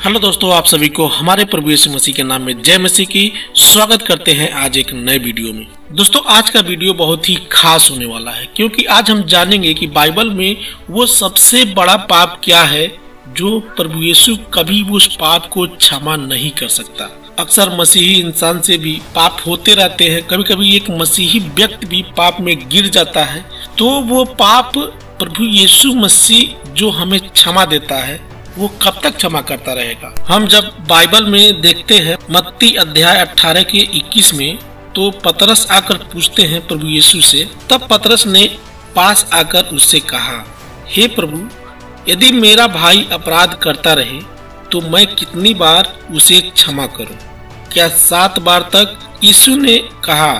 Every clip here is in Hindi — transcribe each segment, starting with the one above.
हेलो दोस्तों, आप सभी को हमारे प्रभु यीशु मसीह के नाम में जय मसीह की स्वागत करते हैं आज एक नए वीडियो में। दोस्तों, आज का वीडियो बहुत ही खास होने वाला है क्योंकि आज हम जानेंगे कि बाइबल में वो सबसे बड़ा पाप क्या है जो प्रभु यीशु कभी उस पाप को क्षमा नहीं कर सकता। अक्सर मसीही इंसान से भी पाप होते रहते हैं, कभी कभी एक मसीही व्यक्ति भी पाप में गिर जाता है, तो वो पाप प्रभु यीशु मसीह जो हमें क्षमा देता है वो कब तक क्षमा करता रहेगा। हम जब बाइबल में देखते हैं मत्ती अध्याय 18 के 21 में, तो पतरस आकर पूछते हैं प्रभु यीशु से। तब पतरस ने पास आकर उससे कहा, हे प्रभु, यदि मेरा भाई अपराध करता रहे तो मैं कितनी बार उसे क्षमा करूं? क्या 7 बार तक? यीशु ने कहा,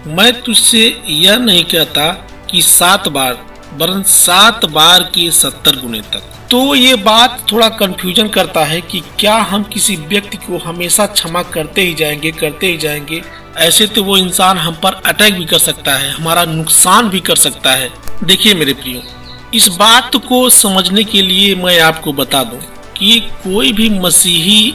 मैं तुझसे यह नहीं कहता कि 7 बार, वरन 7 बार के 70 गुने तक। तो ये बात थोड़ा कंफ्यूजन करता है कि क्या हम किसी व्यक्ति को हमेशा क्षमा करते ही जाएंगे। ऐसे तो वो इंसान हम पर अटैक भी कर सकता है, हमारा नुकसान भी कर सकता है। देखिए मेरे प्रियो, इस बात को समझने के लिए मैं आपको बता दूं कि कोई भी मसीही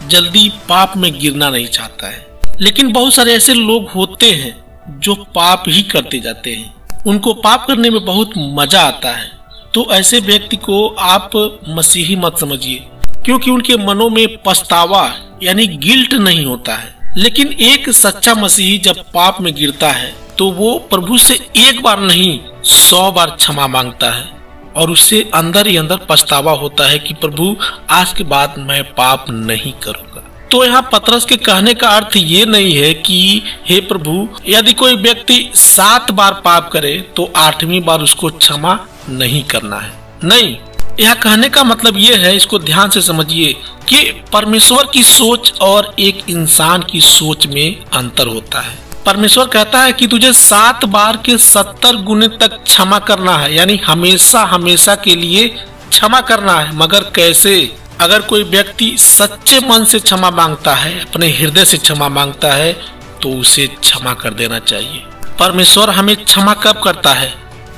जल्दी पाप में गिरना नहीं चाहता है, लेकिन बहुत सारे ऐसे लोग होते हैं जो पाप ही करते जाते हैं। उनको पाप करने में बहुत मजा आता है। तो ऐसे व्यक्ति को आप मसीही मत समझिए, क्योंकि उनके मनों में पछतावा यानी गिल्ट नहीं होता है। लेकिन एक सच्चा मसीही जब पाप में गिरता है तो वो प्रभु से 1 बार नहीं 100 बार क्षमा मांगता है, और उससे अंदर ही अंदर पछतावा होता है कि प्रभु आज के बाद मैं पाप नहीं करूंगा। तो यहाँ पतरस के कहने का अर्थ ये नहीं है कि हे प्रभु, यदि कोई व्यक्ति 7 बार पाप करे तो 8वीं बार उसको क्षमा नहीं करना है। नहीं, यह कहने का मतलब ये है, इसको ध्यान से समझिए, कि परमेश्वर की सोच और एक इंसान की सोच में अंतर होता है। परमेश्वर कहता है कि तुझे 7 बार के 70 गुने तक क्षमा करना है, यानी हमेशा हमेशा के लिए क्षमा करना है। मगर कैसे? अगर कोई व्यक्ति सच्चे मन से क्षमा मांगता है, अपने हृदय से क्षमा मांगता है, तो उसे क्षमा कर देना चाहिए। परमेश्वर हमें क्षमा कब करता है?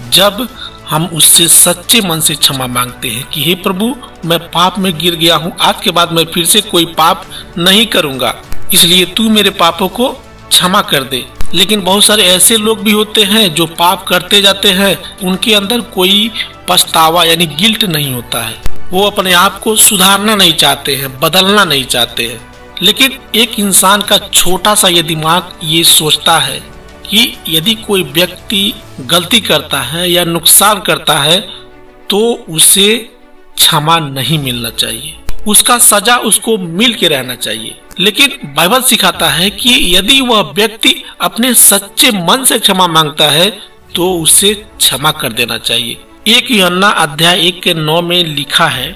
जब हम उससे सच्चे मन से क्षमा मांगते हैं कि हे प्रभु, मैं पाप में गिर गया हूँ, आज के बाद मैं फिर से कोई पाप नहीं करूँगा, इसलिए तू मेरे पापों को क्षमा कर दे। लेकिन बहुत सारे ऐसे लोग भी होते हैं जो पाप करते जाते हैं, उनके अंदर कोई पछतावा यानी गिल्ट नहीं होता है। वो अपने आप को सुधारना नहीं चाहते हैं, बदलना नहीं चाहते हैं। लेकिन एक इंसान का छोटा सा ये दिमाग ये सोचता है कि यदि कोई व्यक्ति गलती करता है या नुकसान करता है तो उसे क्षमा नहीं मिलना चाहिए, उसका सजा उसको मिल के रहना चाहिए। लेकिन बाइबल सिखाता है कि यदि वह व्यक्ति अपने सच्चे मन से क्षमा मांगता है तो उसे क्षमा कर देना चाहिए। 1 यूहन्ना अध्याय 1 के 9 में लिखा है,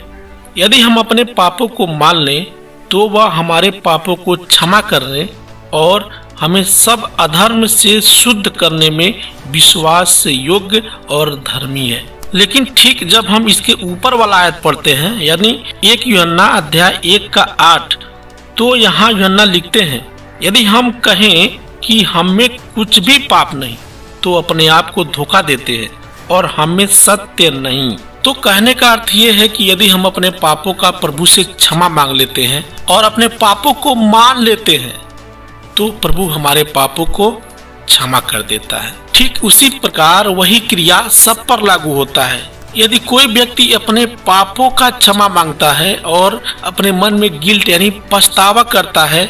यदि हम अपने पापों को मान लें तो वह हमारे पापों को क्षमा करने और हमें सब अधर्म से शुद्ध करने में विश्वास से योग्य और धर्मी है। लेकिन ठीक जब हम इसके ऊपर वाला आयत पढ़ते हैं, यानी 1 यूहन्ना अध्याय 1 का 8, तो यहाँ यूहन्ना लिखते हैं, यदि हम कहें कि हम में कुछ भी पाप नहीं तो अपने आप को धोखा देते हैं और हम में सत्य नहीं। तो कहने का अर्थ ये है कि यदि हम अपने पापों का प्रभु से क्षमा मांग लेते हैं और अपने पापों को मान लेते हैं तो प्रभु हमारे पापों को क्षमा कर देता है। ठीक उसी प्रकार वही क्रिया सब पर लागू होता है। यदि कोई व्यक्ति अपने पापों का क्षमा मांगता है और अपने मन में गिल्ट यानी पछतावा करता है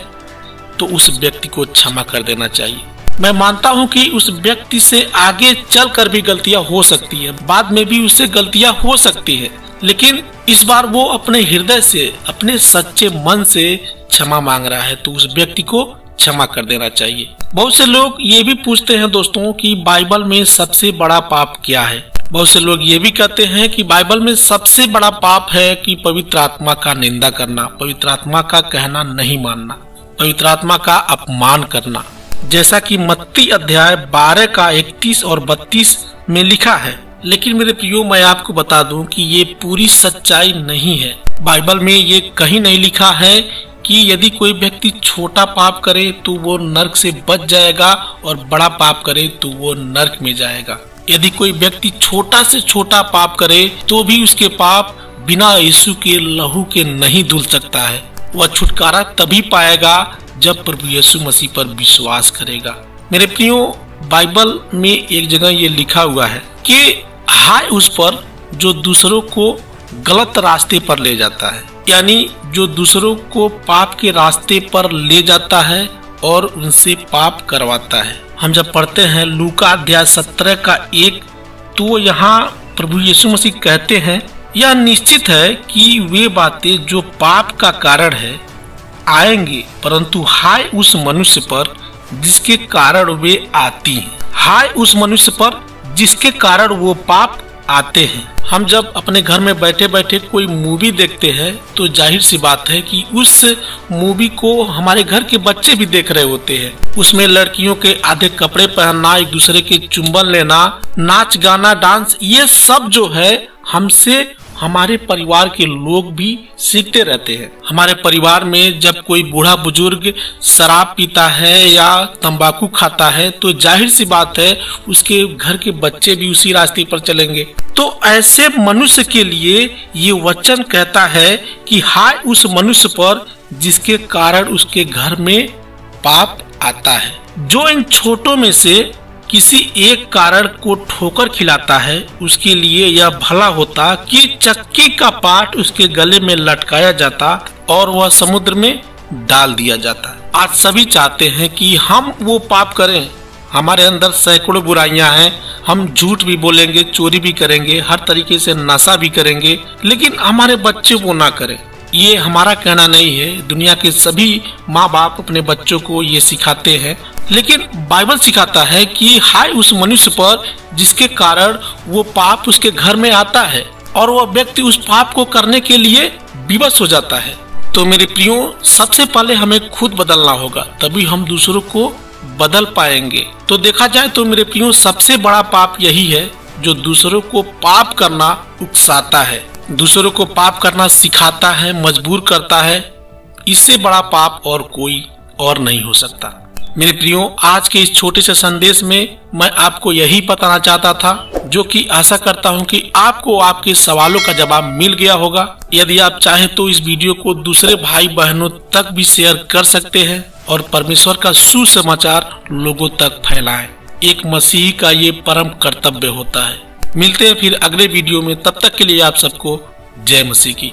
तो उस व्यक्ति को क्षमा कर देना चाहिए। मैं मानता हूं कि उस व्यक्ति से आगे चलकर भी गलतियां हो सकती है, बाद में भी उससे गलतियां हो सकती है, लेकिन इस बार वो अपने हृदय से, अपने सच्चे मन से क्षमा मांग रहा है तो उस व्यक्ति को क्षमा कर देना चाहिए। बहुत से लोग ये भी पूछते हैं दोस्तों कि बाइबल में सबसे बड़ा पाप क्या है। बहुत से लोग ये भी कहते हैं कि बाइबल में सबसे बड़ा पाप है कि पवित्र आत्मा का निंदा करना, पवित्र आत्मा का कहना नहीं मानना, पवित्र आत्मा का अपमान करना, जैसा कि मत्ती अध्याय 12 का 31 और 32 में लिखा है। लेकिन मेरे प्रियो, मैं आपको बता दूं कि ये पूरी सच्चाई नहीं है। बाइबल में ये कहीं नहीं लिखा है कि यदि कोई व्यक्ति छोटा पाप करे तो वो नरक से बच जाएगा और बड़ा पाप करे तो वो नरक में जाएगा। यदि कोई व्यक्ति छोटा से छोटा पाप करे तो भी उसके पाप बिना यीशु के लहू के नहीं धुल सकता है। वह छुटकारा तभी पाएगा जब प्रभु यीशु मसीह पर विश्वास करेगा। मेरे प्रियो, बाइबल में एक जगह ये लिखा हुआ है कि हाय उस पर जो दूसरों को गलत रास्ते पर ले जाता है, यानी जो दूसरों को पाप के रास्ते पर ले जाता है और उनसे पाप करवाता है। हम जब पढ़ते हैं लूका अध्याय 17 का 1, तो यहाँ प्रभु यीशु मसीह कहते हैं, यह निश्चित है कि वे बातें जो पाप का कारण है आएंगे, परंतु हाय उस मनुष्य पर जिसके कारण वे आती हैं। हाय उस मनुष्य पर जिसके कारण वो पाप आते हैं। हम जब अपने घर में बैठे बैठे कोई मूवी देखते हैं तो जाहिर सी बात है कि उस मूवी को हमारे घर के बच्चे भी देख रहे होते हैं। उसमें लड़कियों के आधे कपड़े पहनना, एक दूसरे के चुंबन लेना, नाच गाना, डांस, ये सब जो है हमसे हमारे परिवार के लोग भी सीखते रहते हैं। हमारे परिवार में जब कोई बूढ़ा बुजुर्ग शराब पीता है या तंबाकू खाता है तो जाहिर सी बात है उसके घर के बच्चे भी उसी रास्ते पर चलेंगे। तो ऐसे मनुष्य के लिए ये वचन कहता है कि हाय उस मनुष्य पर जिसके कारण उसके घर में पाप आता है। जो इन छोटों में से किसी एक कारण को ठोकर खिलाता है, उसके लिए यह भला होता कि चक्की का पाट उसके गले में लटकाया जाता और वह समुद्र में डाल दिया जाता। आज सभी चाहते हैं कि हम वो पाप करें। हमारे अंदर सैकड़ों बुराइयां हैं, हम झूठ भी बोलेंगे, चोरी भी करेंगे, हर तरीके से नशा भी करेंगे, लेकिन हमारे बच्चे वो ना करें। ये हमारा कहना नहीं है, दुनिया के सभी माँ बाप अपने बच्चों को ये सिखाते हैं, लेकिन बाइबल सिखाता है कि हाय उस मनुष्य पर जिसके कारण वो पाप उसके घर में आता है और वह व्यक्ति उस पाप को करने के लिए विवश हो जाता है। तो मेरे प्रियो, सबसे पहले हमें खुद बदलना होगा, तभी हम दूसरों को बदल पाएंगे। तो देखा जाए तो मेरे प्रियो, सबसे बड़ा पाप यही है जो दूसरों को पाप करना उकसाता है, दूसरों को पाप करना सिखाता है, मजबूर करता है। इससे बड़ा पाप और कोई और नहीं हो सकता। मेरे प्रियो, आज के इस छोटे से संदेश में मैं आपको यही बताना चाहता था, जो कि आशा करता हूं कि आपको आपके सवालों का जवाब मिल गया होगा। यदि आप चाहें तो इस वीडियो को दूसरे भाई बहनों तक भी शेयर कर सकते हैं और परमेश्वर का सुसमाचार लोगों तक फैलाएं। एक मसीही का ये परम कर्तव्य होता है। मिलते हैं फिर अगले वीडियो में, तब तक के लिए आप सबको जय मसीह की।